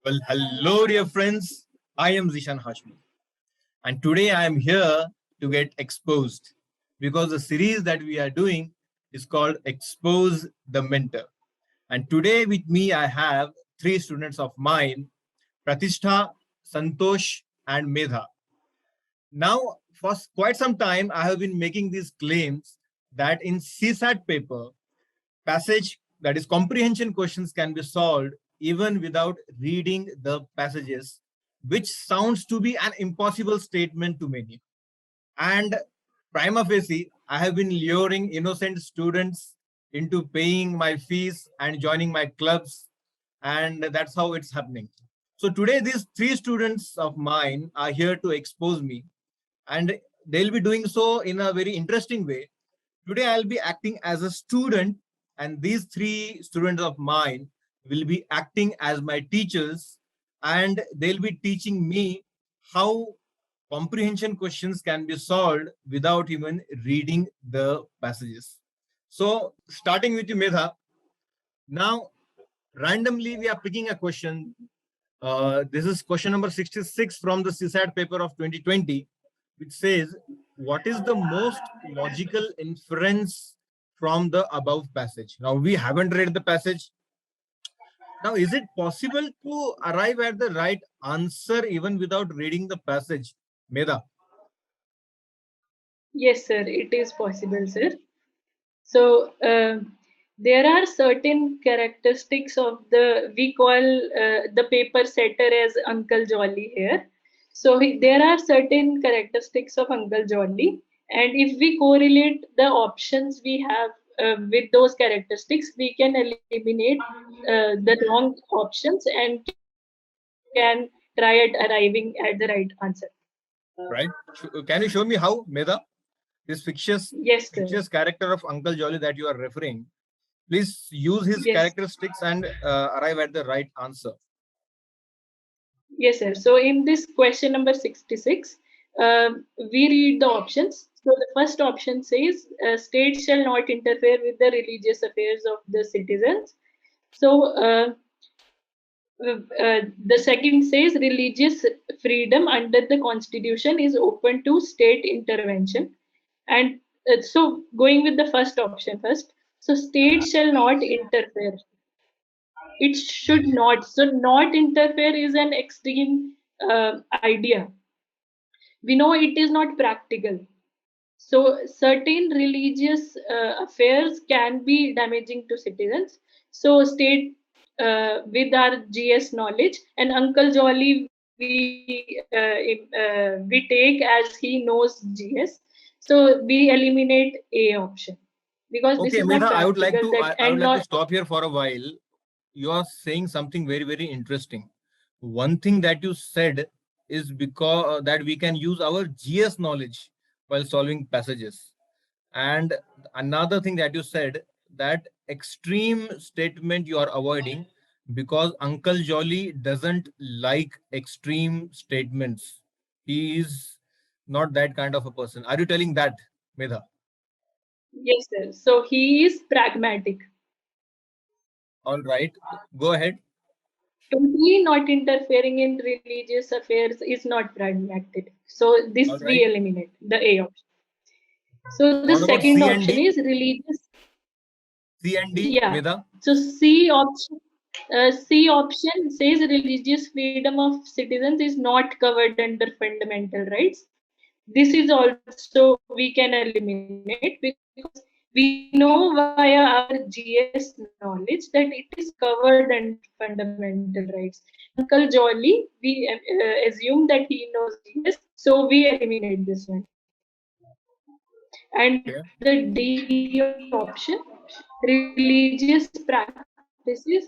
Well, hello, dear friends. I am Zishan Hashmi, and today I am here to get exposed because the series that we are doing is called Expose the Mentor. And today with me, I have three students of mine, Pratishtha, Santosh, and Medha. Now, for quite some time, I have been making these claims that in CSAT paper, passage that is comprehension questions can be solved even without reading the passages, which sounds to be an impossible statement to many. And prima facie, I have been luring innocent students into paying my fees and joining my clubs, and that's how it's happening. So today, these three students of mine are here to expose me, and they'll be doing so in a very interesting way. Today, I'll be acting as a student, and these three students of mine will be acting as my teachers, and they'll be teaching me how comprehension questions can be solved without even reading the passages. So, starting with you, Medha. Now, randomly, we are picking a question. This is question number 66 from the CSAT paper of 2020, which says, what is the most logical inference from the above passage? Now, we haven't read the passage. Now, is it possible to arrive at the right answer even without reading the passage? Medha. Yes, sir, it is possible, sir. So, there are certain characteristics of we call the paper setter as Uncle Jolly here. So, there are certain characteristics of Uncle Jolly, and if we correlate the options we have with those characteristics, we can eliminate the wrong options and can try at arriving at the right answer. Right? Can you show me how, Medha? This Yes, sir. fictitious character of Uncle Jolly that you are referring, please use his Yes. characteristics and arrive at the right answer. Yes, sir. So in this question number 66, we read the options. So the first option says, state shall not interfere with the religious affairs of the citizens. So the second says, religious freedom under the constitution is open to state intervention. And so going with the first option first, so state shall not interfere. It should not. So not interfere is an extreme idea. We know it is not practical. So certain religious affairs can be damaging to citizens. So state with our GS knowledge, and Uncle Jolly we take as he knows GS. So we eliminate A option because this Okay, is not Medha, practical. That I would and like to not. stop here for a while. You are saying something very, very interesting. One thing that you said is because that we can use our GS knowledge while solving passages. And another thing that you said, that extreme statement you are avoiding because Uncle Jolly doesn't like extreme statements. He is not that kind of a person. Are you telling that, Medha? Yes, sir. So he is pragmatic. All right, go ahead. Totally not interfering in religious affairs is not pragmatic. So this All we right. eliminate the A option. So the What about second C and option D? is religious. C and D, Yeah. Medha? So C option says religious freedom of citizens is not covered under fundamental rights. This is also we can eliminate because we know via our GS knowledge that it is covered under fundamental rights. And Uncle Jolly, we assume that he knows GS, so we eliminate this one. And the D option, religious practices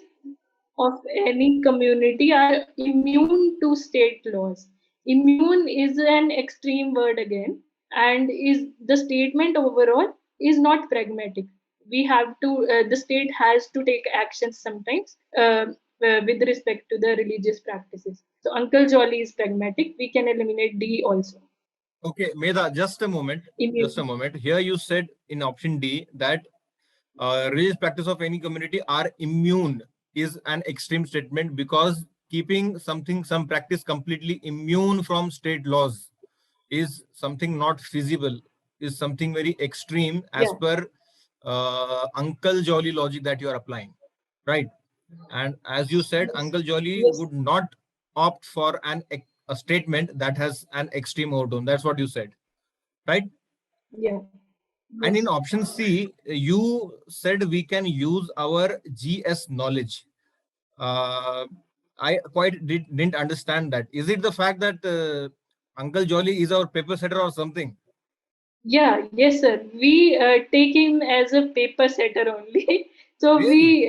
of any community are immune to state laws. Immune is an extreme word again, and is the statement overall is not pragmatic. We have to the state has to take actions sometimes with respect to the religious practices. So Uncle Jolly is pragmatic. We can eliminate D also. Okay, Medha, just a moment. Immune. Just a moment. Here you said in option D that religious practice of any community are immune is an extreme statement because keeping some practice completely immune from state laws is something not feasible, is something very extreme as Yeah. per Uncle Jolly logic that you are applying, right? And as you said, Yes. Uncle Jolly Yes. would not opt for a statement that has an extreme overtone. That's what you said, right? Yeah. And in Yes. option C, you said we can use our GS knowledge. Uh, I quite didn't understand that. Is it the fact that Uncle Jolly is our paper setter or something? Yeah. Yes, sir. We take him as a paper setter only. So Really?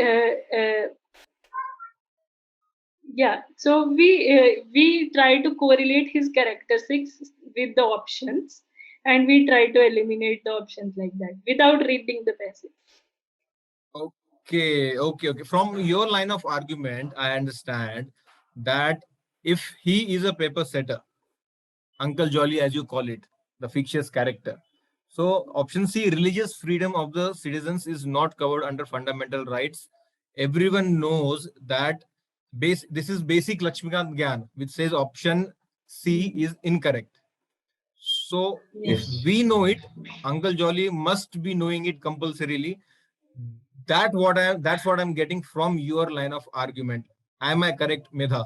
we try to correlate his characteristics with the options, and we try to eliminate the options like that without reading the passage. Okay. From your line of argument, I understand that if he is a paper setter, Uncle Jolly, as you call it, the fictitious character. So, option C, religious freedom of the citizens is not covered under fundamental rights. Everyone knows that this is basic Lakshmikant Gyan, which says option C is incorrect. So, if Yes. we know it, Uncle Jolly must be knowing it compulsorily. That's what I'm getting from your line of argument. Am I correct, Medha?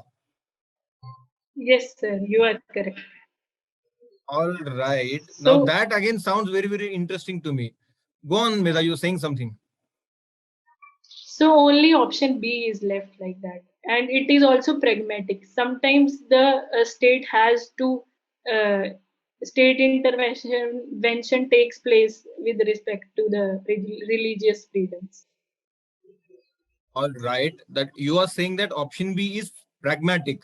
Yes, sir. You are correct. All right. Now So that again sounds very, very interesting to me. Go on, Medha, you're saying something. So only option B is left like that, and it is also pragmatic. Sometimes the state has to uh, state intervention takes place with respect to the religious freedoms. All right. That you are saying that option B is pragmatic,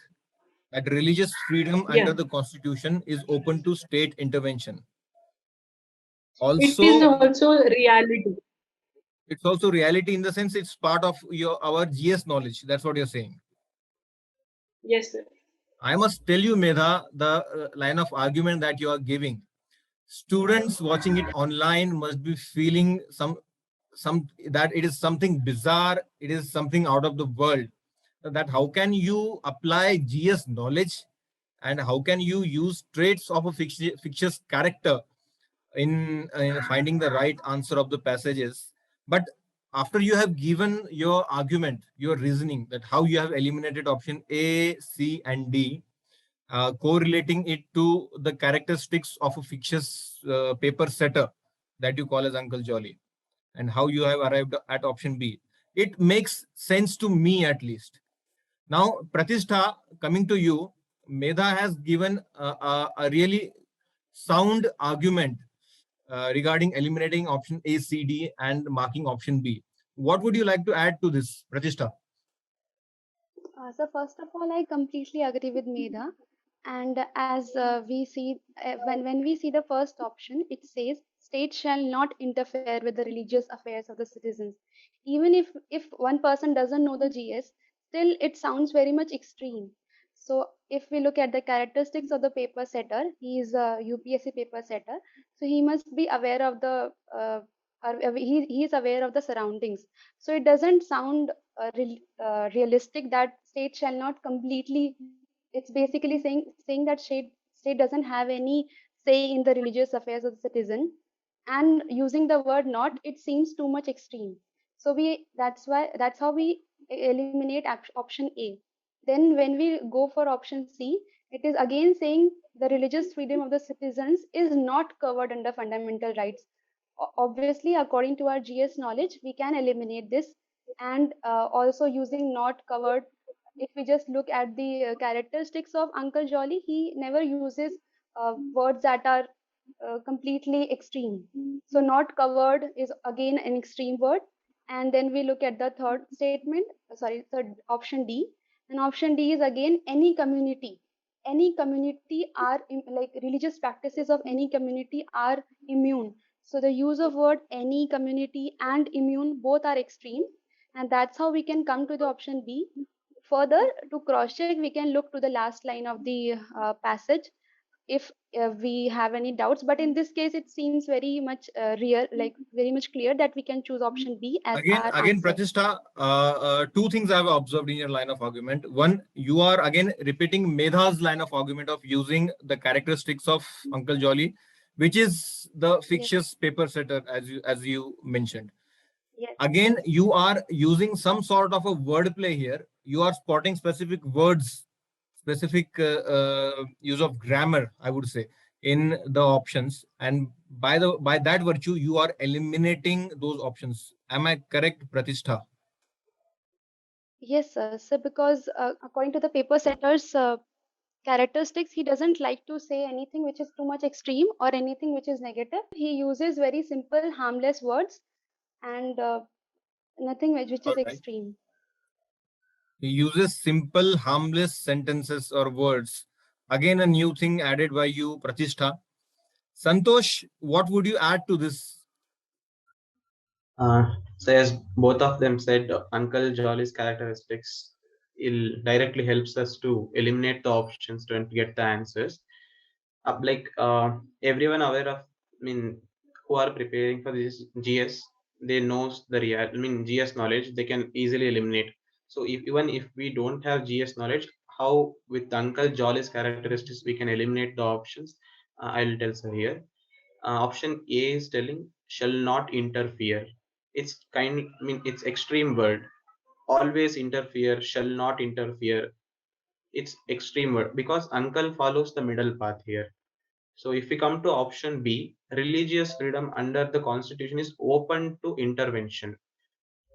that religious freedom Yeah, under the constitution is open to state intervention. it is Also, also reality. it's also reality in the sense it's part of our GS knowledge. That's what you're saying. Yes, sir. I must tell you, Medha, the line of argument that you are giving. Students watching it online must be feeling some that it is something bizarre, it is something out of the world. That how can you apply GS knowledge and how can you use traits of a fictitious character in finding the right answer of the passages? But after you have given your argument, your reasoning, that how you have eliminated option A, C, and D, correlating it to the characteristics of a fictitious paper setter that you call as Uncle Jolly, and how you have arrived at option B. It makes sense to me at least. Now, Pratishtha, coming to you, Medha has given a really sound argument regarding eliminating option A, C, D, and marking option B. What would you like to add to this, Pratishtha? So first of all, I completely agree with Medha. And as we see, when we see the first option, it says state shall not interfere with the religious affairs of the citizens. Even if one person doesn't know the GS, still it sounds very much extreme. So if we look at the characteristics of the paper setter, he is a UPSC paper setter, so he must be aware of the he is aware of the surroundings. So it doesn't sound realistic that state shall not completely, it's basically saying that state doesn't have any say in the religious affairs of the citizen, and using the word not, it seems too much extreme. So we that's how we eliminate option A. Then when we go for option C, it is again saying the religious freedom of the citizens is not covered under fundamental rights. Obviously, according to our GS knowledge, we can eliminate this. And also using not covered, if we just look at the characteristics of Uncle Jolly, he never uses words that are completely extreme. So not covered is again an extreme word. And then we look at the third statement, third option D. And option D is again any community. Any community are like religious practices of any community are immune. So the use of word any community and immune both are extreme, and that's how we can come to the option B. Further, to cross check, we can look to the last line of the passage. if we have any doubts. But in this case, it seems very much real, like very much clear that we can choose option B as our Again, answer. Pratishtha, two things I have observed in your line of argument. One, you are again repeating Medha's line of argument of using the characteristics of Uncle Jolly, which is the fictitious paper setter, as you mentioned. Yes. Again, you are using some sort of a wordplay here. You are spotting specific words, specific use of grammar, I would say, in the options, and by that virtue, you are eliminating those options. Am I correct, Pratishtha? Yes, sir. So because according to the paper setter's characteristics, he doesn't like to say anything which is too much extreme or anything which is negative. He uses very simple, harmless words and nothing which All is right. extreme. He uses simple, harmless sentences or words. Again, a new thing added by you, Pratishtha. Santosh, what would you add to this? So as both of them said, Uncle Jolly's characteristics directly helps us to eliminate the options to get the answers. Everyone aware of, I mean, who are preparing for this GS, they knows the real, I mean, GS knowledge, they can easily eliminate. So even if we don't have GS knowledge, how with Uncle Jolly's characteristics we can eliminate the options, I'll tell sir here. Option A is telling shall not interfere. I mean, it's extreme word. Always interfere, shall not interfere. It's extreme word because uncle follows the middle path here. So if we come to option B, religious freedom under the constitution is open to intervention.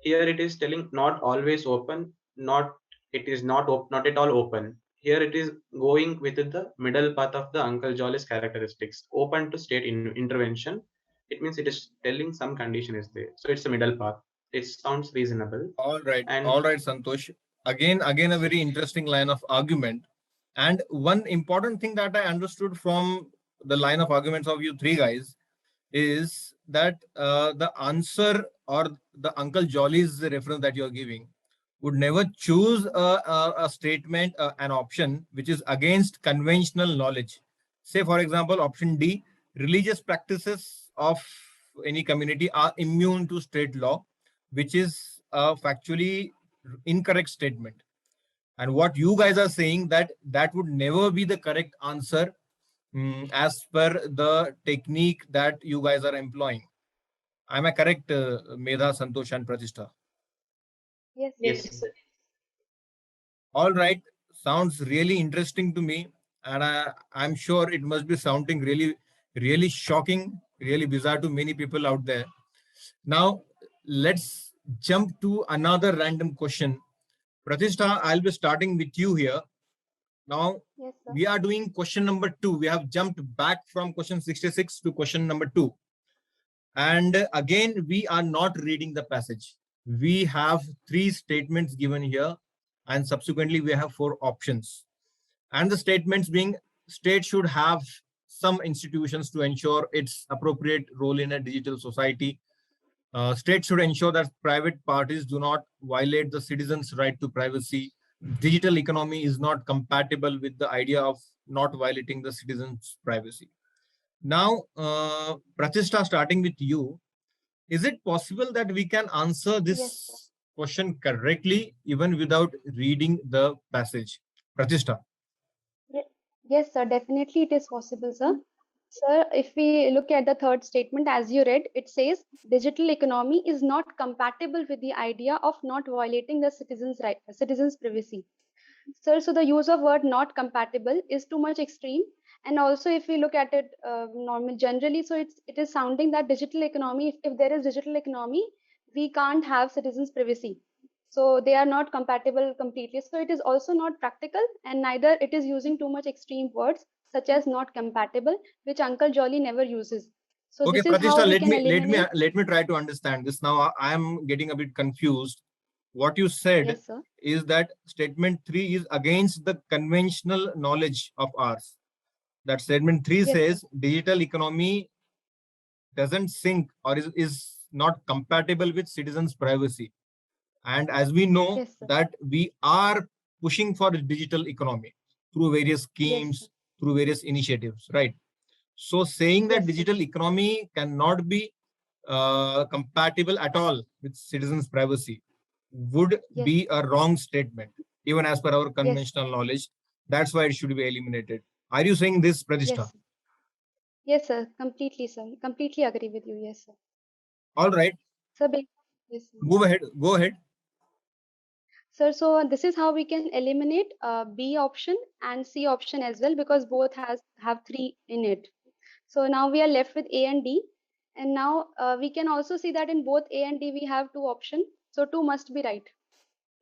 Here it is telling not always open, not it is not at all open. Here it is going with the middle path of the Uncle Jolly's characteristics, open to state intervention. It means it is telling some condition is there, so it's a middle path. It sounds reasonable. All And right, Santosh. Again, a very interesting line of argument. And one important thing that I understood from the line of arguments of you three guys is that the answer or the Uncle Jolly's reference that you're giving would never choose a statement, an option which is against conventional knowledge. Say, for example, option D, religious practices of any community are immune to state law, which is a factually incorrect statement. And what you guys are saying that would never be the correct answer as per the technique that you guys are employing. Am I correct, Medha, Santosh, and Pratishtha? Yes. yes, Yes, sir. All right, sounds really interesting to me, and I'm sure it must be sounding really shocking, really bizarre to many people out there. Now, let's jump to another random question. Pratishtha, I'll be starting with you here. Now, Yes, sir. we are doing question number 2. We have jumped back from question 66 to question number 2. And again, we are not reading the passage. We have 3 statements given here, and subsequently we have 4 options. And the statements being, state should have some institutions to ensure its appropriate role in a digital society. State should ensure that private parties do not violate the citizens' right to privacy. Digital economy is not compatible with the idea of not violating the citizens' privacy. Now, Pratishtha, starting with you, is it possible that we can answer this Yes, sir. question correctly even without reading the passage? Pratishtha. Yes, sir. Definitely it is possible, sir. Sir, if we look at the third statement, as you read, it says digital economy is not compatible with the idea of not violating the citizens' privacy. Sir, so the use of word not compatible is too much extreme. And also, if we look at it generally, so it is sounding that digital economy, if there is digital economy, we can't have citizens' privacy. So they are not compatible completely. So it is also not practical, and neither it is using too much extreme words such as not compatible, which Uncle Jolly never uses. So Okay, this is Pratishtha, how we can eliminate. let me try to understand this. Now I am getting a bit confused. What you said Yes, sir. is that statement 3 is against the conventional knowledge of ours. That statement 3 Yes, sir. says digital economy doesn't sync or is not compatible with citizens' privacy. And as we know Yes, sir. that we are pushing for a digital economy through various Yes, schemes, sir. through various initiatives, right? So saying that Yes, sir. digital economy cannot be compatible at all with citizens' privacy would Yes, be a wrong statement, even as per our yes, conventional knowledge. That's why it should be eliminated. Are you saying this, yes, Pratishtha? sir. Yes, sir. Completely, sir. Completely agree with you. Yes, sir. All right, Sir, yes, sir. move ahead. Go ahead. Sir, so this is how we can eliminate B option and C option as well, because both have three in it. So now we are left with A and D. And now we can also see that in both A and D we have two options. So two must be right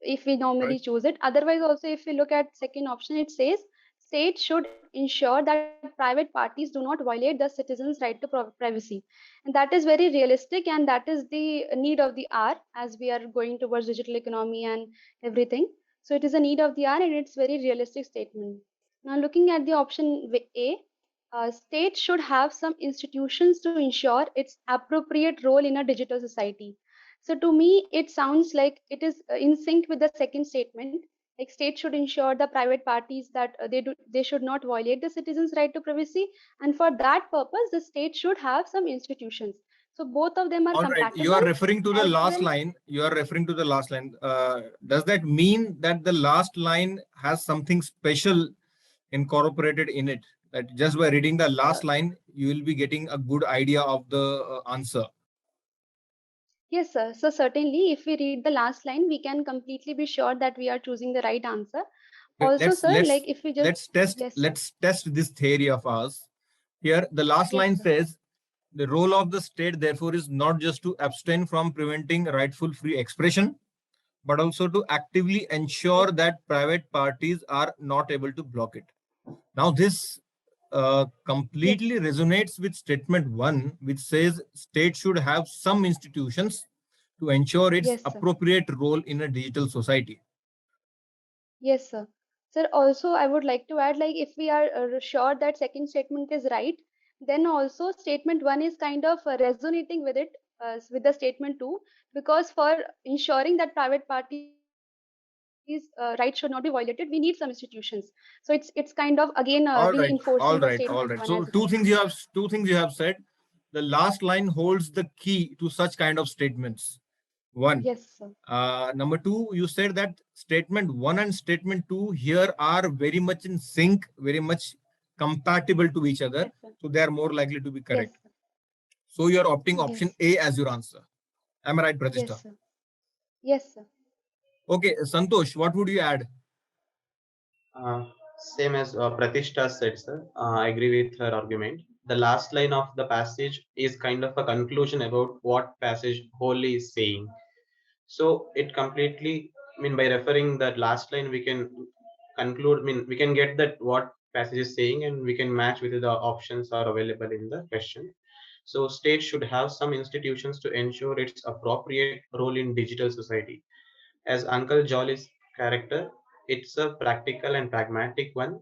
if we normally Right. choose it. Otherwise, also if we look at second option, it says state should ensure that private parties do not violate the citizens' right to privacy. And that is very realistic, and that is the need of the hour as we are going towards digital economy and everything. So it is a need of the hour, and it's very realistic statement. Now looking at the option A, state should have some institutions to ensure its appropriate role in a digital society. So to me, it sounds like it is in sync with the second statement. Like state should ensure the private parties that they should not violate the citizens' right to privacy, and for that purpose, the state should have some institutions. So both of them are All right. You are compatible referring to the as last well. line. You are referring to the last line. Does that mean that the last line has something special incorporated in it? That just by reading the Uh, last line, you will be getting a good idea of the answer. yes, sir. So certainly, if we read the last line, we can completely be sure that we are choosing the right answer. Okay, Also, let's sir, let's like if we just let's test yes, sir. let's test this theory of ours. Here, the last Yes, line sir. says the role of the state, therefore, is not just to abstain from preventing rightful free expression, but also to actively Yes, ensure that private parties are not able to block it. Now, this yes, completely resonates with statement one, which says state should have some institutions to ensure its yes, sir. appropriate role in a digital society. Yes, sir. Sir, also I would like to add, like if we are sure that second statement is right, then also statement one is kind of resonating with it, with the statement two, because for ensuring that private parties' rights should not be violated, we need some institutions. So it's kind of again All right, reinforcing the all right, statement all one right. as So well. two things you have said. The last line holds the key to such kind of statements. One. Yes, sir. Number two, you said that statement one and statement two here are very much in sync, very much compatible to each other. Yes, sir. So they are more likely to be Yes, correct. sir. So you are opting option Yes, A as your answer. Am I right, yes, Pratishtha? sir. Yes, sir. Okay, Santosh, what would you add? Uh, Same as Pratishtha said, sir. I agree with her argument. The last line of the passage is kind of a conclusion about what passage wholly is saying. So it completely, I mean, by referring that last line, we can conclude, I mean, we can get that what passage is saying and we can match with the options are available in the question. So state should have some institutions to ensure its appropriate role in digital society. As Uncle Jolly's character, it's a practical and pragmatic one,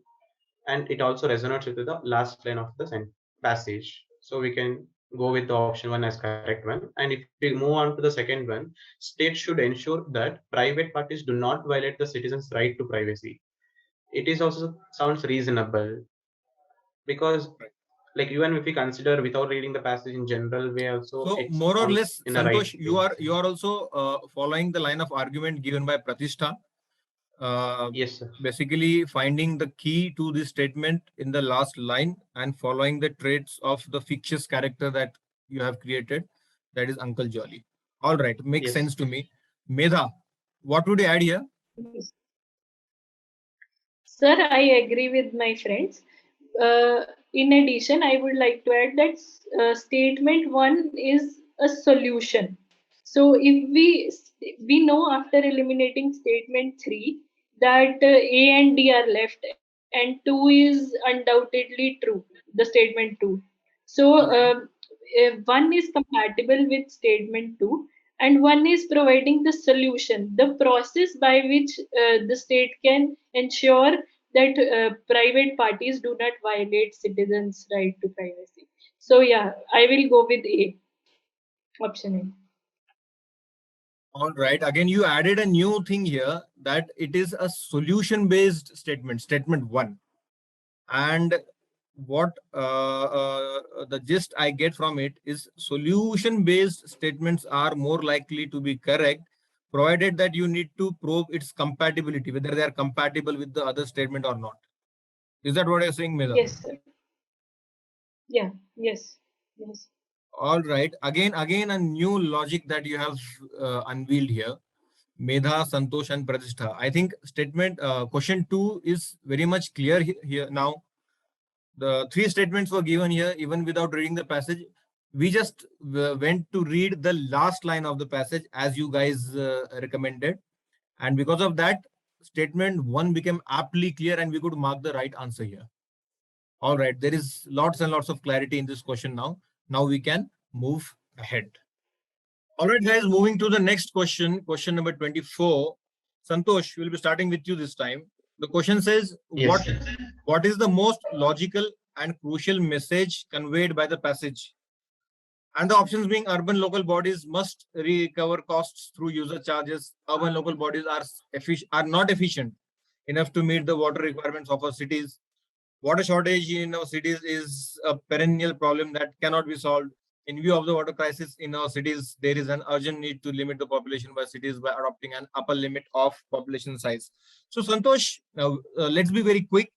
and it also resonates with the last line of the passage. So we can go with the option one as correct one. And if we move on to the second one, states should ensure that private parties do not violate the citizens' right to privacy. It is also sounds reasonable because, like, even if we consider without reading the passage in general way, also So it more or sounds less, in the right Santosh, you way. are also following the line of argument given by Pratishtha. Yes, sir. Basically finding the key to this statement in the last line and following the traits of the fictitious character that you have created, that is Uncle Jolly. All right, makes Yes. sense to me. Medha, what would you add here? Sir, I agree with my friends. In addition, I would like to add that statement one is a solution. So if we know after eliminating statement three that A and D are left and two is undoubtedly true. The statement two. So one is compatible with statement two and one is providing the solution, the process by which the state can ensure that private parties do not violate citizens' right to privacy. So yeah, I will go with A, option All right, again, you added a new thing here that it is a solution based statement, statement one. And what the gist I get from it is solution-based statements are more likely to be correct, provided that you need to probe its compatibility, whether they are compatible with the other statement or not. Is that what you're saying, Meda? Yes, sir. Yeah. Yes. Yes. All right. Again, a new logic that you have unveiled here. Medha, Santosh, and Pratishtha. I think statement question 2 is very much clear here now. The 3 statements were given here, even without reading the passage. We just went to read the last line of the passage as you guys recommended. And because of that, statement 1 became aptly clear and we could mark the right answer here. All right. There is lots and lots of clarity in this question now. Now we can move ahead. All right, guys, moving to the next question, question number 24. Santosh, we'll be starting with you this time. The question says, Yes. what is the most logical and crucial message conveyed by the passage? And the options being urban local bodies must recover costs through user charges. Urban local bodies are not efficient enough to meet the water requirements of our cities. Water shortage in our cities is a perennial problem that cannot be solved. In view of the water crisis in our cities, there is an urgent need to limit the population by cities by adopting an upper limit of population size. So, Santosh, now let's be very quick.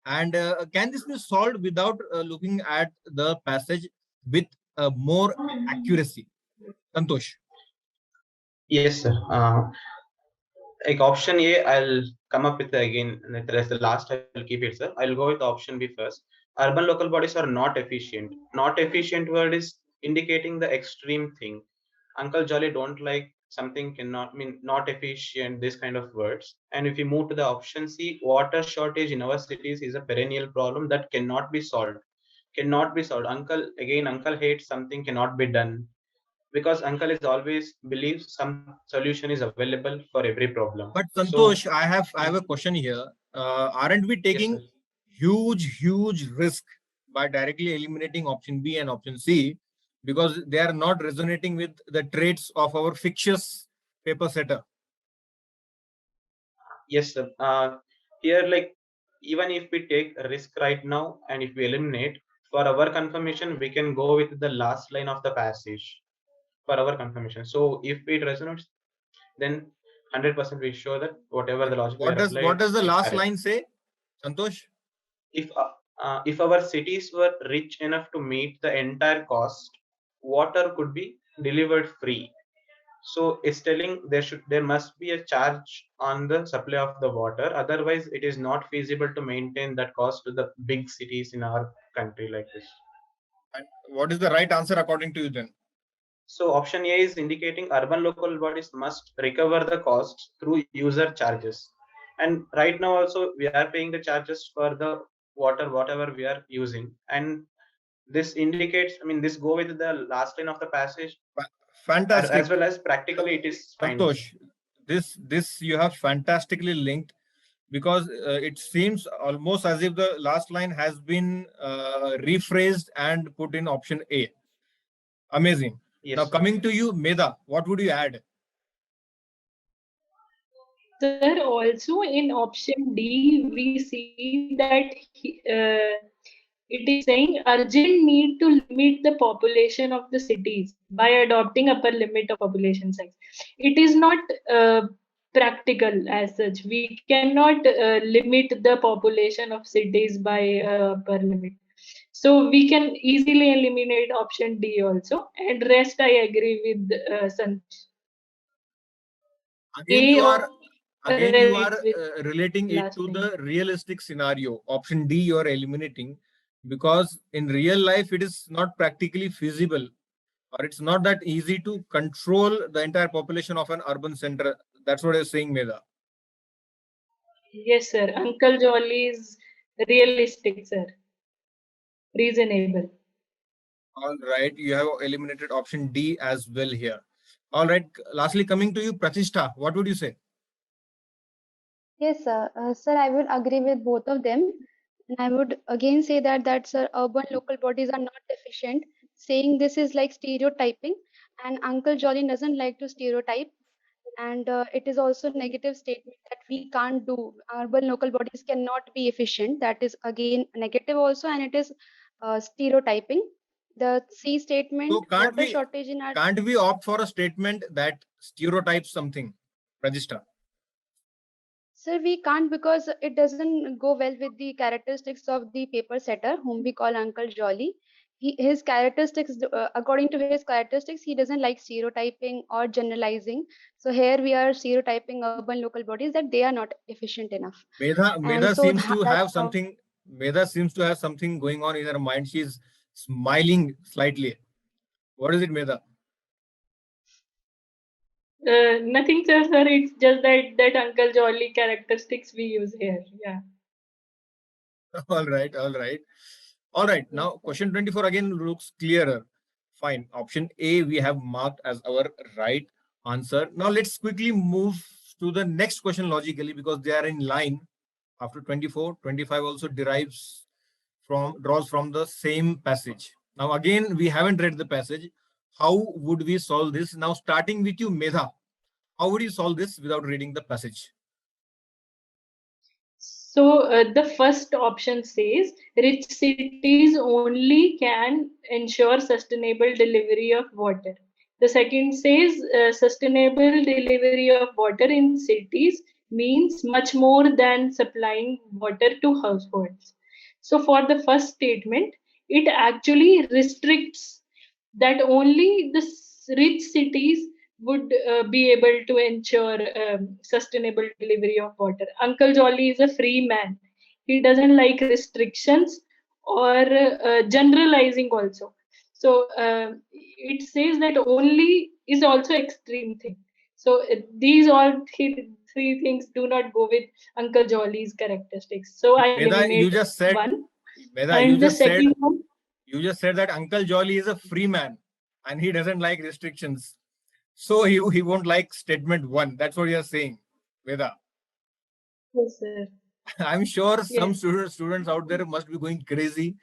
And can this be solved without looking at the passage with more accuracy? Santosh. Yes, sir. Like option A, I'll come up with again. That's the last. I'll keep it, sir. I'll go with option B first. Urban local bodies are not efficient. Not efficient word is indicating the extreme thing. Uncle Jolly don't like something cannot mean not efficient. This kind of words. And if we move to the option C, water shortage in our cities is a perennial problem that cannot be solved. Cannot be solved. Uncle hates something cannot be done because uncle is always believes some solution is available for every problem. But So Santosh, I have a question here. Aren't we yes, taking sir. huge risk by directly eliminating option B and option C because they are not resonating with the traits of our fictitious paper setter? Yes, sir. Here, like even if we take a risk right now and if we eliminate for our confirmation, we can go with the last line of the passage for our confirmation. So if it resonates, then 100% we show that whatever the logic we What are applied does the is last correct. line say, Santosh? If our cities were rich enough to meet the entire cost, water could be delivered free. So it's telling there must be a charge on the supply of the water. Otherwise, it is not feasible to maintain that cost to the big cities in our country like this. And what is the right answer according to you then? So option A is indicating urban local bodies must recover the costs through user charges. And right now also we are paying the charges for the water, whatever we are using. And this indicates, I mean, this go with the last line of the passage Fantastic, as well as practically it is fine. Santosh. This you have fantastically linked because it seems almost as if the last line has been rephrased and put in option A. Amazing. Yes, Now sir. coming to you, Meda, what would you add? Sir, also in option D, we see that it is saying urgent need to limit the population of the cities by adopting upper limit of population size. It is not practical as such. We cannot limit the population of cities by upper limit. So we can easily eliminate option D also, and rest I agree with Santosh. Again, A you or are again you are rest with relating it last to line. the realistic scenario. Option D you are eliminating because in real life it is not practically feasible or it's not that easy to control the entire population of an urban center. That's what I'm saying, Meda. Yes, sir. Uncle Jolly is realistic, sir. Reasonable. All right, you have eliminated option D as well here. All right, lastly coming to you, Pratishtha, what would you say? Yes, sir. Sir, I would agree with both of them. And I would again say that sir, urban local bodies are not efficient. Saying this is like stereotyping, and Uncle Jolly doesn't like to stereotype. and it is also negative statement that we can't do. Urban local bodies cannot be efficient. That is again negative also, and it is stereotyping. The C statement, So water shortage in our. can't we opt for a statement that stereotypes something, Pratishta? Sir, we can't because it doesn't go well with the characteristics of the paper setter, whom we call Uncle Jolly. His characteristics, according to his characteristics, he doesn't like stereotyping or generalizing. So here we are stereotyping urban local bodies that they are not efficient enough. And Medha so seems to that's have how. something. Medha seems to have something going on in her mind. She's smiling slightly. What is it, Medha? Nothing, sir. It's just that Uncle Jolly characteristics we use here. Yeah. All right, all right. All right, now Yes, sir. question 24 again looks clearer. Fine. Option A we have marked as our right answer. Now let's quickly move to the next question logically because they are in line. After 24, 25 also draws from the same passage. Now again, we haven't read the passage. How would we solve this? Now starting with you, Medha. How would you solve this without reading the passage? So the first option says rich cities only can ensure sustainable delivery of water. The second says sustainable delivery of water in cities means much more than supplying water to households. So for the first statement, it actually restricts that only the rich cities would be able to ensure sustainable delivery of water. Uncle Jolly is a free man. He doesn't like restrictions or generalizing also. So it says that only is also extreme thing. So these all three things do not go with Uncle Jolly's characteristics. So I Medha, you eliminate just said, one. Medha, And the second one, you just said that Uncle Jolly is a free man and he doesn't like restrictions. So he won't like statement one. That's what you're saying, Veda. yes, sir. I'm sure some Yes. students out there must be going crazy.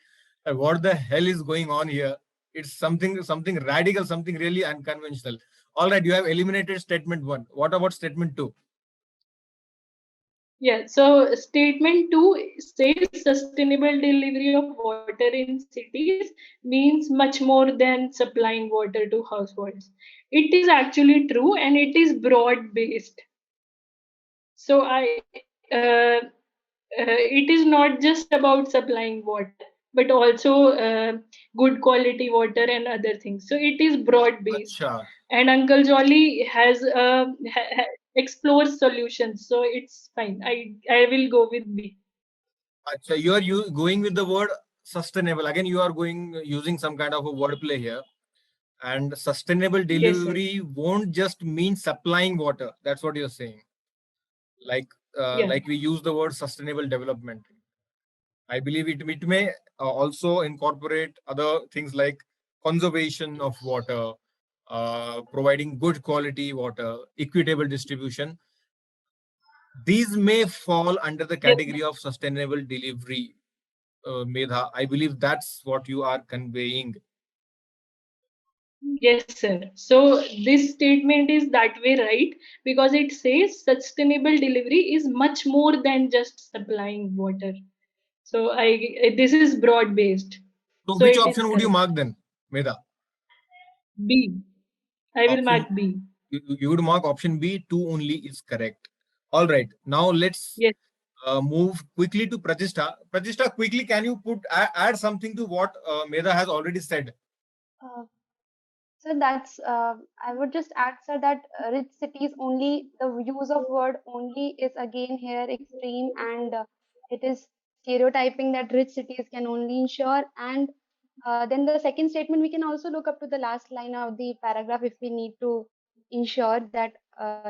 What the hell is going on here? It's something radical, something really unconventional. All right, you have eliminated statement one. What about statement two? Yeah, so statement 2 says sustainable delivery of water in cities means much more than supplying water to households. It is actually true and it is broad based. So it is not just about supplying water, but also good quality water and other things. So it is broad based, Acha. and Uncle Jolly has explores solutions, so it's fine. I will go with B. Acha, you going with the word sustainable. Again, you are going using some kind of a wordplay here. And sustainable Yes, sir. delivery won't just mean supplying water. That's what you're saying. Yeah. Like we use the word sustainable development. I believe it may also incorporate other things like conservation of water, providing good quality water, equitable distribution. These may fall under the Yes, category of sustainable delivery, Medha. I believe that's what you are conveying. yes, sir. So this statement is that way, right? Because it says sustainable delivery is much more than just supplying water. So this is broad based. So So which it is option would you correct. mark then, Medha? B. I will Option mark B. you would mark option B, 2 only is correct. All right. Now let's Yes. move quickly to Pratishta. Pratishta, quickly, can you add something to what Medha has already said? Uh, So that's I would just add, sir, that rich cities only, the use of word only is again here extreme, and it is stereotyping that rich cities can only ensure. And then the second statement, we can also look up to the last line of the paragraph if we need to ensure that,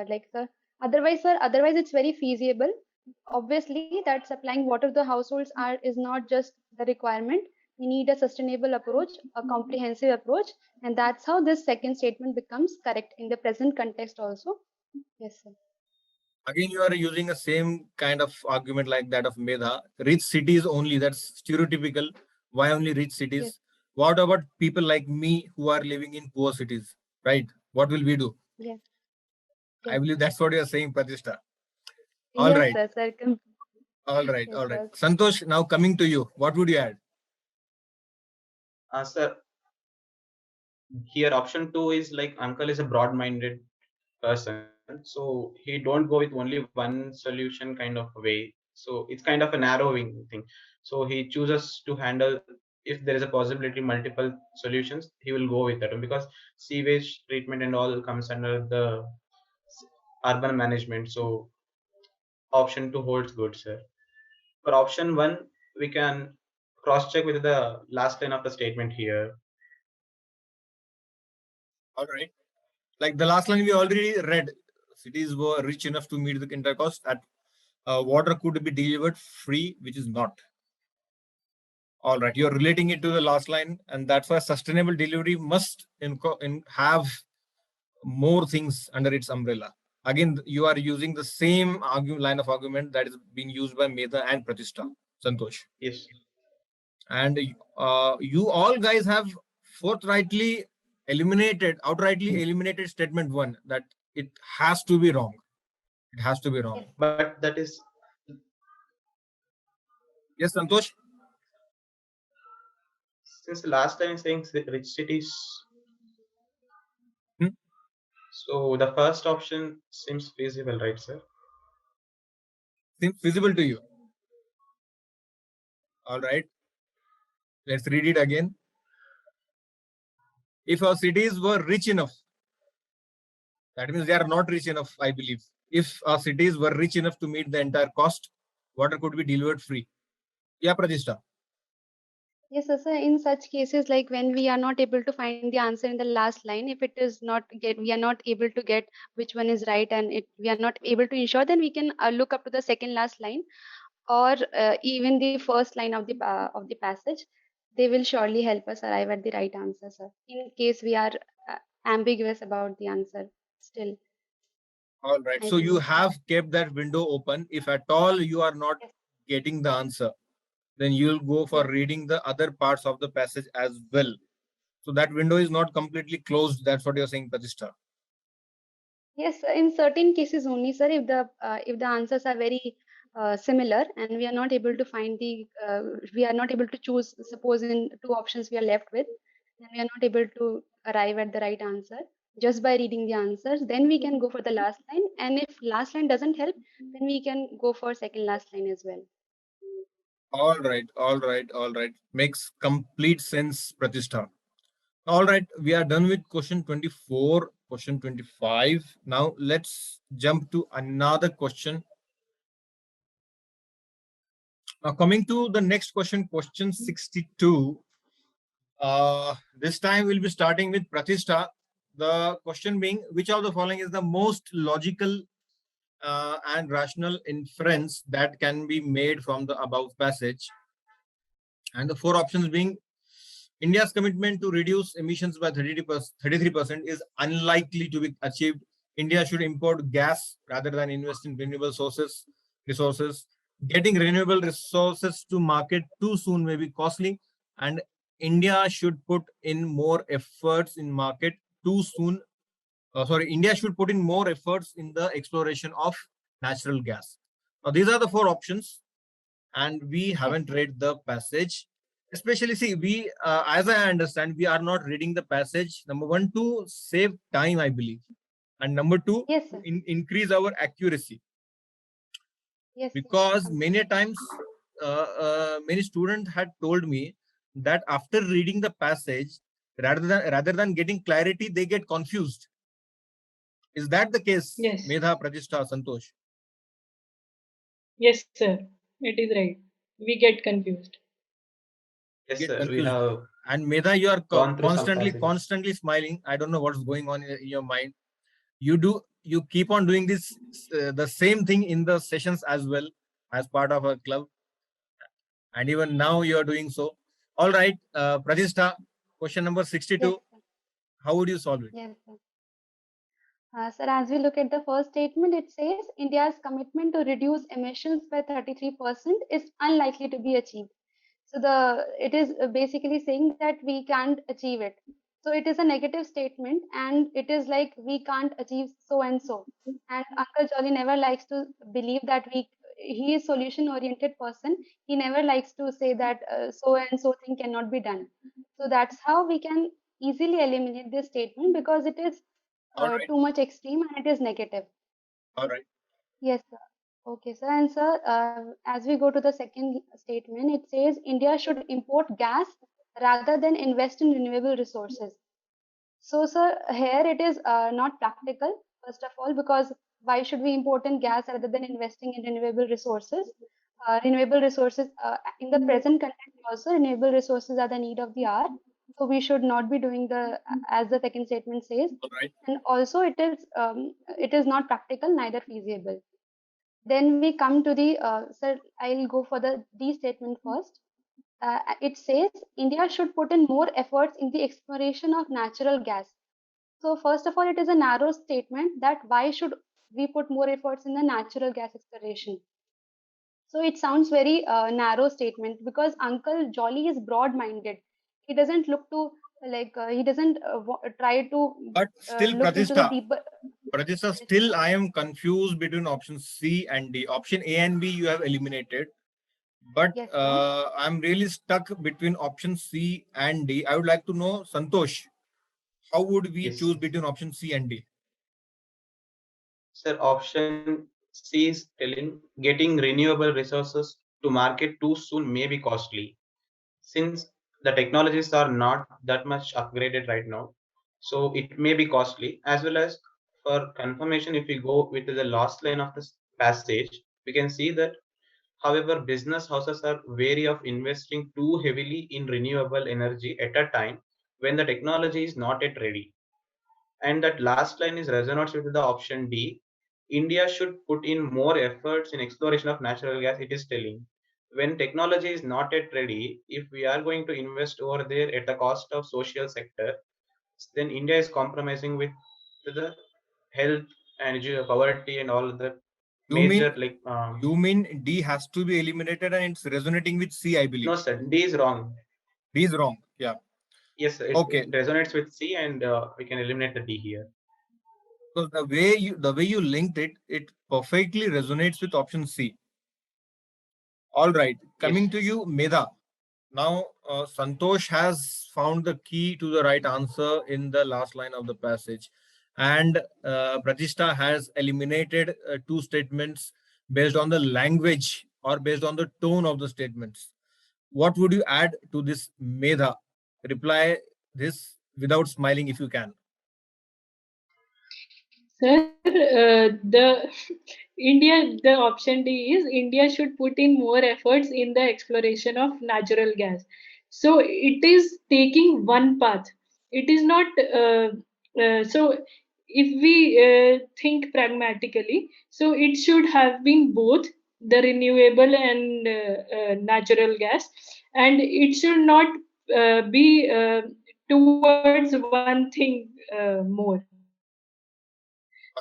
like, sir, otherwise it's very feasible. Obviously, that supplying water to the households is not just the requirement. We need a sustainable approach, a comprehensive approach, and that's how this second statement becomes correct in the present context also. Yes, sir. Again, you are using the same kind of argument like that of Medha. Rich cities only, that's stereotypical. Why only rich Yes. cities? What about people like me who are living in poor cities, right? What will we do? Yes. I believe that's what you're saying, Pratishtha. Yes, All right. sir. All right. Yes, All right. sir. Santosh, now coming to you. What would you add? Sir, here option 2 is like uncle is a broad-minded person, so he don't go with only one solution kind of way. So it's kind of a narrowing thing. So he chooses to handle, if there is a possibility multiple solutions, he will go with that one, because sewage treatment and all comes under the urban management. So option 2 holds good, sir. For option 1, we can cross check with the last line of the statement here. All right. Like the last line we already read, cities were rich enough to meet the intercost at water could be delivered free, which is not. All right, you're relating it to the last line, and that's why sustainable delivery must have more things under its umbrella. Again, you are using the same line of argument that is being used by Medha and Pratishtha, Santosh. Yes. And you all guys have outrightly eliminated statement 1, that it has to be wrong. It has to be wrong. Yes. But that is, Yes, Santosh? since the last time saying rich cities, so the first option seems feasible, right, sir? Seems feasible to you. All right. Let's read it again. If our cities were rich enough, that means they are not rich enough, I believe. If our cities were rich enough to meet the entire cost, water could be delivered free. Yeah, Pratishtha. Yes, sir. In such cases, like when we are not able to find the answer in the last line, if it is not we are not able to get which one is right, and we are not able to ensure, then we can look up to the second last line, or even the first line of the passage. They will surely help us arrive at the right answer, sir. In case we are ambiguous about the answer, still. All right. I So you believe. have kept that window open. If at all you are not Yes. getting the answer, then you'll go for Yes. reading the other parts of the passage as well. So that window is not completely closed. That's what you're saying, Pratishtha. Yes, in certain cases only, sir. If the answers are very similar, and we are not able to find we are not able to choose. Suppose in two options we are left with, then we are not able to arrive at the right answer just by reading the answers. Then we can go for the last line, and if last line doesn't help, then we can go for second last line as well. All right. All right. All right. Makes complete sense, Pratishtha. All right, we are done with question 24, question 25. Now let's jump to another question. Now coming to the next question, question 62. This time we'll be starting with Pratishtha. The question being, which of the following is the most logical and rational inference that can be made from the above passage? And the four options being, India's commitment to reduce emissions by 33% is unlikely to be achieved. India should import gas rather than invest in renewable resources. Getting renewable resources to market too soon may be costly, and India should put in more efforts in market too soon. India should put in more efforts in the exploration of natural gas. Now, these are the four options, and we haven't read the passage. Especially, see, we, as I understand, we are not reading the passage. Number one, to save time, I believe, and number two, Yes, sir. increase our accuracy. Yes. Because Yes. many times, many students had told me that after reading the passage, rather than getting clarity, they get confused. Is that the case, Yes. Medha, Pratishtha, Santosh? Yes, sir. It is right. We get confused. Yes, Get sir. We confused. have And Medha, you are gone through some passages. constantly smiling. I don't know what's going on in your mind. You keep on doing this, the same thing in the sessions as well, as part of a club, and even now you are doing so. All right, Pratishtha, question number 62. Yes, sir. How would you solve it? Yes, sir. Sir, as we look at the first statement, it says India's commitment to reduce emissions by 33% is unlikely to be achieved. So it is basically saying that we can't achieve it. So it is a negative statement, and it is like we can't achieve so and so. And Uncle Jolly never likes to believe that he is solution oriented person. He never likes to say that so and so thing cannot be done. So that's how we can easily eliminate this statement, because it is All right. too much extreme and it is negative. All right. Yes, sir. Okay, sir. And sir, as we go to the second statement, it says India should import gas rather than invest in renewable resources. So, sir, here it is not practical, first of all, because why should we import in gas rather than investing in renewable resources? Renewable resources, in the present context also, renewable resources are the need of the hour. So we should not be doing as the second statement says. All right. And also it is not practical, neither feasible. Then we come to the, sir, I'll go for the D statement first. It says India should put in more efforts in the exploration of natural gas. So first of all, it is a narrow statement that why should we put more efforts in the natural gas exploration? So it sounds very narrow statement, because Uncle Jolly is broad-minded. He doesn't look to he doesn't try to But still, look into the Pratishtha, deeper. Pratishtha, still I am confused between option C and D. Option A and B you have eliminated, but Yes, sir. I'm really stuck between option C and D. I would like to know, Santosh, how would we Yes. choose between option C and D? Sir, option C is telling getting renewable resources to market too soon may be costly, since the technologies are not that much upgraded right now. So it may be costly, as well as for confirmation, if we go with the last line of this passage, we can see that however, business houses are wary of investing too heavily in renewable energy at a time when the technology is not yet ready. And that last line is resonates with the option D. India should put in more efforts in exploration of natural gas. It is telling when technology is not yet ready, if we are going to invest over there at the cost of social sector, then India is compromising with the health and poverty and all the You mean major like. you mean D has to be eliminated and it's resonating with C, I believe. No, sir, D is wrong. D is wrong. Yeah. Yes, sir, Okay. it resonates with C, and we can eliminate the D here. Because the way you linked it, it perfectly resonates with option C. All right. Coming to you, Medha. Now, Santosh has found the key to the right answer in the last line of the passage. And Pratishta has eliminated two statements based on the language or based on the tone of the statements. What would you add to this, Medha? Reply this without smiling if you can. Sir, the the option D is India should put in more efforts in the exploration of natural gas. So it is taking one path. It is not. So if we think pragmatically, so it should have been both the renewable and natural gas, and it should not be towards one thing more.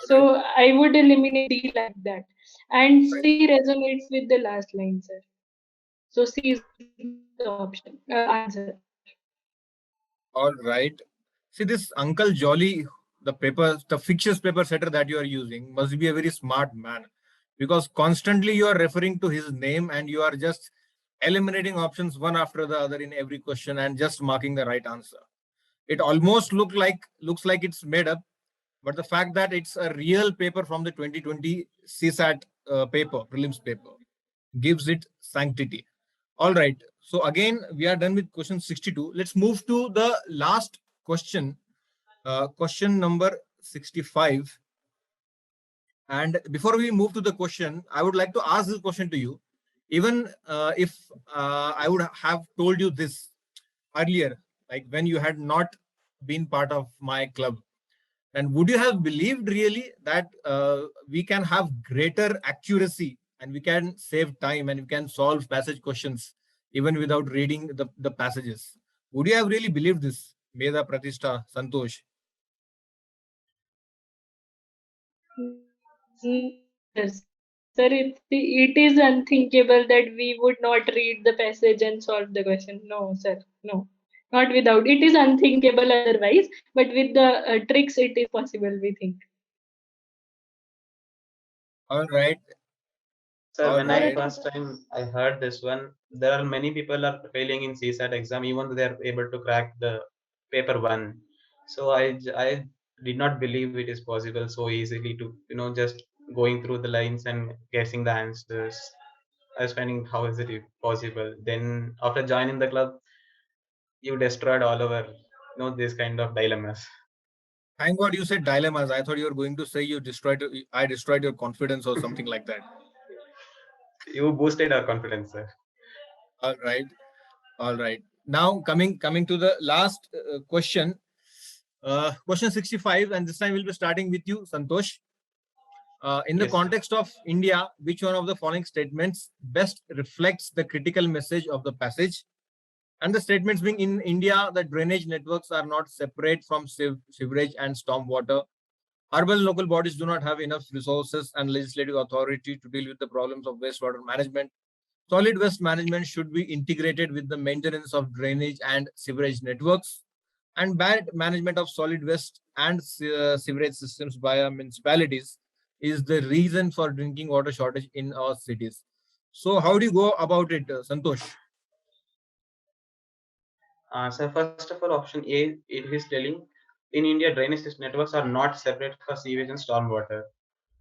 So I would eliminate D like that. And C resonates with the last line, sir. So C is the option, answer. All right. See, this Uncle Jolly, the fictitious paper setter that you are using must be a very smart man, because constantly you are referring to his name and you are just eliminating options one after the other in every question and just marking the right answer. It almost looks like it's made up, but the fact that it's a real paper from the 2020 CSAT prelims paper, gives it sanctity. All right. So again, we are done with question 62. Let's move to the last question, question number 65. And before we move to the question, I would like to ask this question to you. Even if I would have told you this earlier, like when you had not been part of my club, and would you have believed really that we can have greater accuracy and we can save time and we can solve passage questions even without reading the passages? Would you have really believed this, Medha, Pratishta, Santosh? Yes. Sir, it is unthinkable that we would not read the passage and solve the question. No, sir. No. Not without. It is unthinkable otherwise, but with the tricks, it is possible, we think. All right. Sir, All when I right. first time I heard this one, there are many people are failing in CSAT exam, even though they are able to crack the paper one. So I did not believe it is possible so easily to, just going through the lines and guessing the answers. I was finding how is it possible. Then after joining the club, you destroyed all our, this kind of dilemmas. Thank God you said dilemmas. I thought you were going to say I destroyed your confidence or something like that. You boosted our confidence, sir. All right. All right. Now coming to the last question. Question 65, and this time we'll be starting with you, Santosh. In the Yes, sir. context of India, which one of the following statements best reflects the critical message of the passage? And the statements being, in India, the drainage networks are not separate from sewerage and stormwater. Urban local bodies do not have enough resources and legislative authority to deal with the problems of wastewater management. Solid waste management should be integrated with the maintenance of drainage and sewerage networks. And bad management of solid waste and sewerage systems by our municipalities is the reason for drinking water shortage in our cities. So how do you go about it, Santosh? So first of all, option A, it is telling in India, drainage system networks are not separate for sewage and stormwater.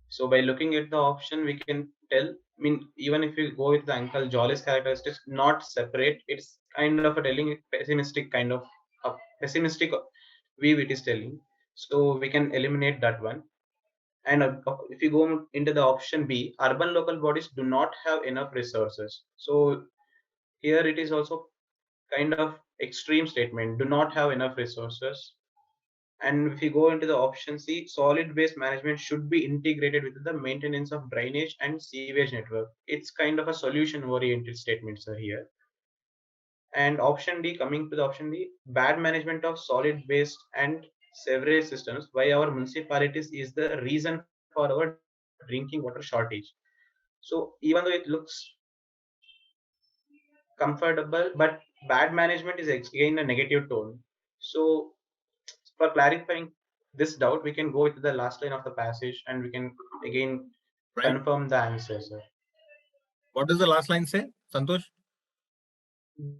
So by looking at the option, we can tell. I mean, even if you go with the Uncle Jolly's characteristics, not separate. It's kind of a telling pessimistic kind of a pessimistic view it is telling. So we can eliminate that one. And if you go into the option B, urban local bodies do not have enough resources. So here it is also kind of extreme statement. Do not have enough resources. And if you go into the option C, solid waste management should be integrated with the maintenance of drainage and sewage network. It's kind of a solution oriented statement, sir, here. And option D, coming to the option D, bad management of solid waste and sewerage systems by our municipalities is the reason for our drinking water shortage. So even though it looks comfortable, but bad management is again a negative tone. So for clarifying this doubt, we can go with the last line of the passage and we can again Right. confirm the answer, sir. What does the last line say, Santosh?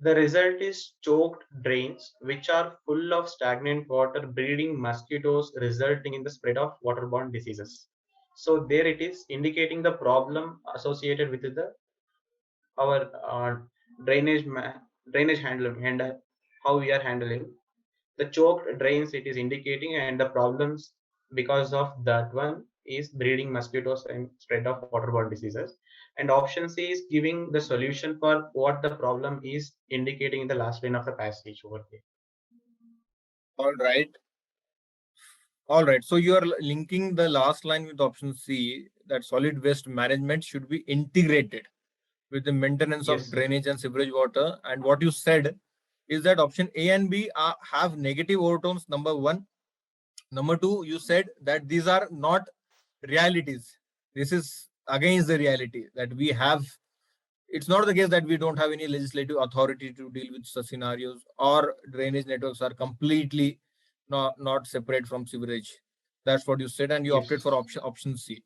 The result is choked drains, which are full of stagnant water, breeding mosquitoes, resulting in the spread of waterborne diseases. So there it is, indicating the problem associated with the our drainage drainage handling and how we are handling the choked drains. It is indicating, and the problems because of that one is breeding mosquitoes and spread of waterborne diseases. And option C is giving the solution for what the problem is, indicating in the last line of the passage over there. All right. All right. So you are linking the last line with option C, that solid waste management should be integrated with the maintenance Yes, of sir. drainage and sewerage water. And what you said is that option A and B have negative overtones, number one. Number two, you said that these are not realities. This is against the reality that we have. It's not the case that we don't have any legislative authority to deal with such scenarios, or drainage networks are completely not separate from sewerage. That's what you said, and you opted Yes. for option C.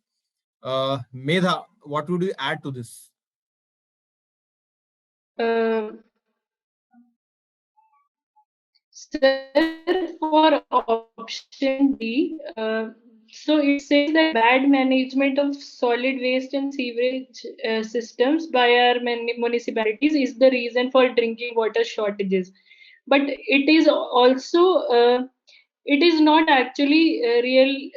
Medha, what would you add to this? Sir, for option D, so it says that bad management of solid waste and sewerage systems by our municipalities is the reason for drinking water shortages. But it is also it is not actually real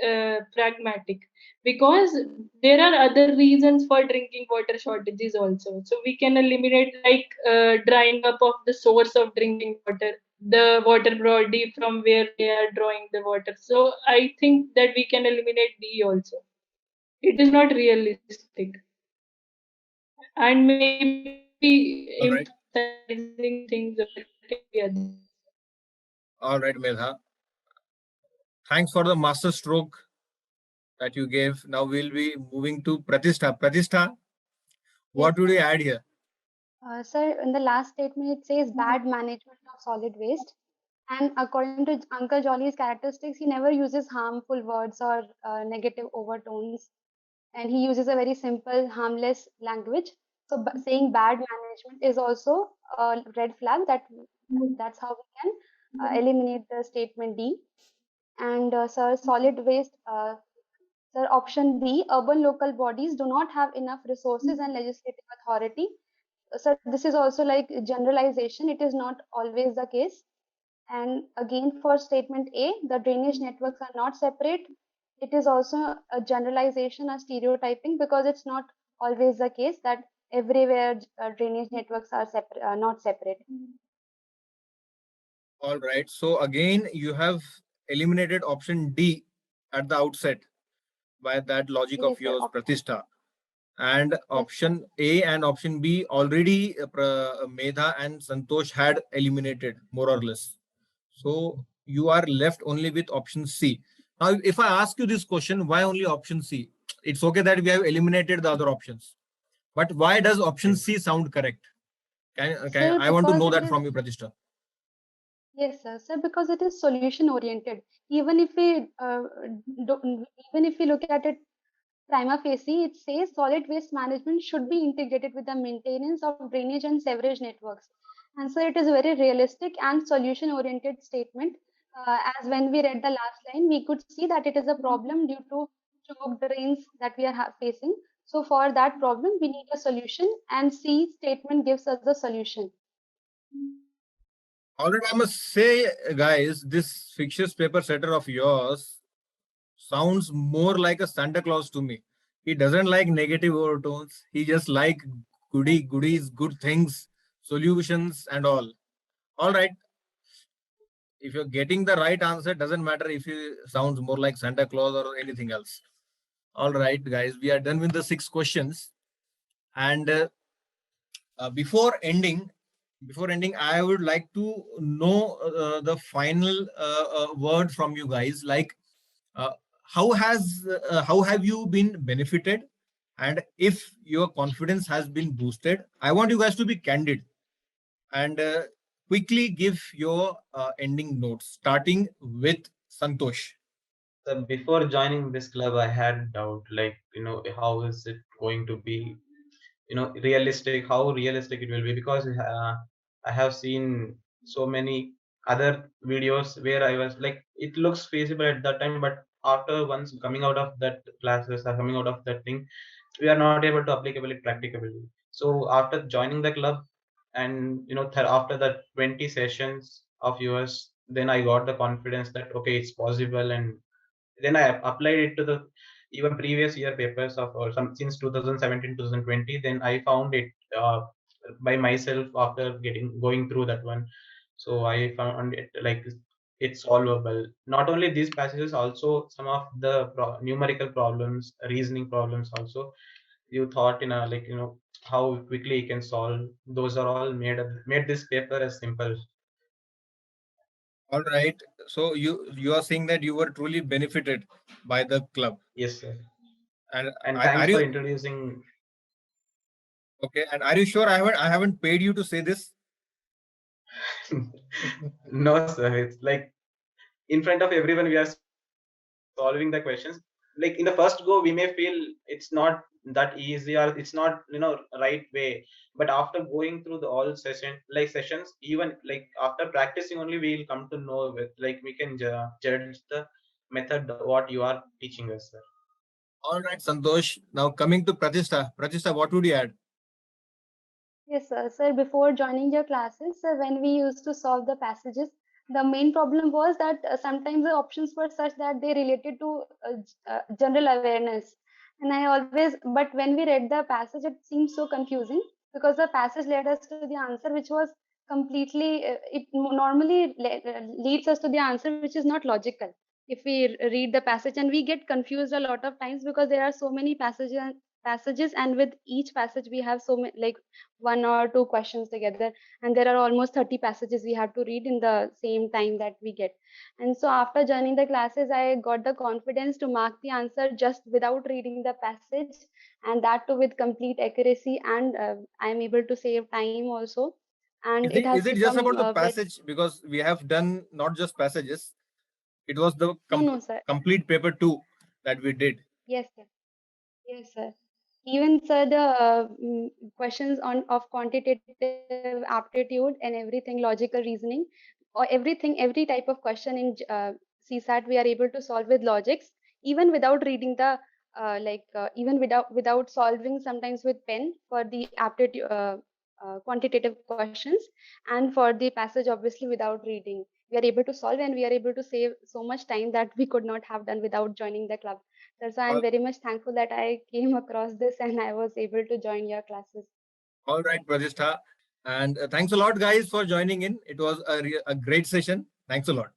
pragmatic, because there are other reasons for drinking water shortages also. So we can eliminate, like drying up of the source of drinking water, the water body from where they are drawing the water. So I think that we can eliminate D also. It is not realistic, and maybe All right. emphasizing things altogether. All right, Medha. Thanks for the master stroke that you gave. Now we'll be moving to Pratishtha. Pratishtha, Yes, what would sir. you add here? Sir, in the last statement, it says bad management of solid waste. And according to Uncle Jolly's characteristics, he never uses harmful words or negative overtones. And he uses a very simple, harmless language. So saying bad management is also a red flag. That's how we can eliminate the statement D. And sir, solid waste. Sir, option B, urban local bodies do not have enough resources and legislative authority. So this is also like generalization. It is not always the case. And again, for statement A, the drainage networks are not separate. It is also a generalization or stereotyping because it's not always the case that everywhere drainage networks are not separate. All right. So again, you have eliminated option D at the outset by that logic of Yes, sir. yours, Pratishtha. And option A and option B already Medha and Santosh had eliminated more or less. So you are left only with option C. Now, if I ask you this question, why only option C? It's okay that we have eliminated the other options, but why does option C sound correct? Sir, I want to know because it that is from you, Pratishtha. yes, sir, because it is solution oriented. Even if we even if we look at it prima facie, it says solid waste management should be integrated with the maintenance of drainage and sewerage networks. And so it is a very realistic and solution oriented statement. As when we read the last line, we could see that it is a problem due to choked drains that we are facing. So for that problem, we need a solution, and C statement gives us the solution. All right, I must say, guys, this fictitious paper setter of yours sounds more like a Santa Claus to me. He doesn't like negative overtones. He just like goodies, good things, solutions, and all. All right. If you're getting the right answer, doesn't matter if he sounds more like Santa Claus or anything else. All right, guys, we are done with the 6 questions. And before ending, I would like to know the final word from you guys. Like, uh, how have you been benefited, and if your confidence has been boosted? I want you guys to be candid and quickly give your ending notes, starting with Santosh. So before joining this club, I had doubt, like, how is it going to be, realistic, how realistic it will be, because I have seen so many other videos where I was like, it looks feasible at that time, but after once coming out of that classes or coming out of that thing, we are not able to applicable it practically. So after joining the club, and after that 20 sessions of yours, then I got the confidence that okay, it's possible. And then I applied it to the even previous year papers of or some since 2017 2020. Then I found it by myself after going through that one. So I found it like it's solvable. Not only these passages, also some of the numerical problems, reasoning problems also. You thought in a like how quickly you can solve. Those are all made this paper as simple. All right. So you are saying that you were truly benefited by the club, Yes, sir. and And are thanks for you introducing. okay? And are you sure I haven't paid you to say this? No, sir. It's like in front of everyone we are solving the questions. Like in the first go we may feel it's not that easy or it's not right way, but after going through the all sessions, even like after practicing only we'll come to know with like we can judge the method what you are teaching us, sir. All right, Santosh. Now coming to Pratishtha. Pratishtha, what would you add? Yes, sir. Sir, before joining your classes, sir, when we used to solve the passages, the main problem was that sometimes the options were such that they related to general awareness. And I always, but when we read the passage, it seemed so confusing because the passage led us to the answer, which was completely, normally leads us to the answer, which is not logical. If we read the passage and we get confused a lot of times because there are so many passages passages, and with each passage we have so many, like 1 or 2 questions together, and there are almost 30 passages we have to read in the same time that we get. And so after joining the classes, I got the confidence to mark the answer just without reading the passage, and that too with complete accuracy, and I am able to save time also, and it has Is it just become about the very. passage? Because we have done not just passages, it was the No, sir. complete paper too that we did. Yes, sir. Yes, sir. Even sir, the questions on of quantitative aptitude and everything, logical reasoning, or everything, every type of question in CSAT, we are able to solve with logics, even without reading the even without solving sometimes with pen for the aptitude quantitative questions, and for the passage obviously without reading. We are able to solve, and we are able to save so much time that we could not have done without joining the club. So I'm All, very much thankful that I came across this and I was able to join your classes. all right, Pratishta. And thanks a lot, guys, for joining in. It was a great session. Thanks a lot.